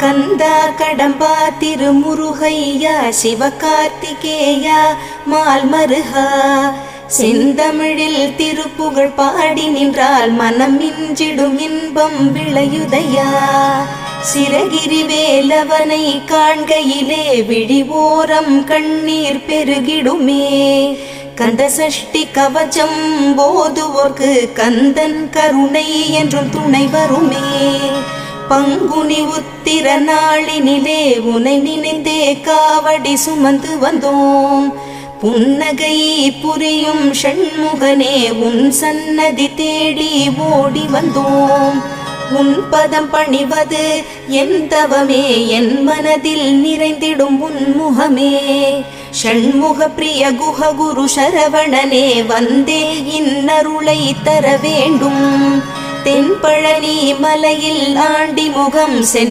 கந்தா கடம்பா திருமுருகையா சிவகார்த்திகேயா மால்மருகா செந்தமிழில் திருப்புகழ் பாடி நின்றால் மனம் மிஞ்சிடும் இன்பம் விளையுதையா. சிரகிரி வேலவனை காண்கையிலே விழிவோரம் கண்ணீர் பெருகிடுமே. கந்த சஷ்டி கவச்சம் போதுவோர்க்கு கந்தன் கருணை என்றும் துணை வருமே. பங்குனி உத்திர நாளினிலே உனை நினைந்தே காவடி சுமந்து வந்தோம். புன்னகை புரியும் ஷண்முகனே உன் சன்னதி தேடி ஓடி வந்தோம். உன் பதம் பணிவது என் தவமே, என் மனதில் நிறைந்திடும் உன் முகமே. ஷண்முக பிரிய குஹ குரு சரவணனே வந்தே இன்னருளை தர வேண்டும். தென்பழனி மலையில் ஆண்டி முகம்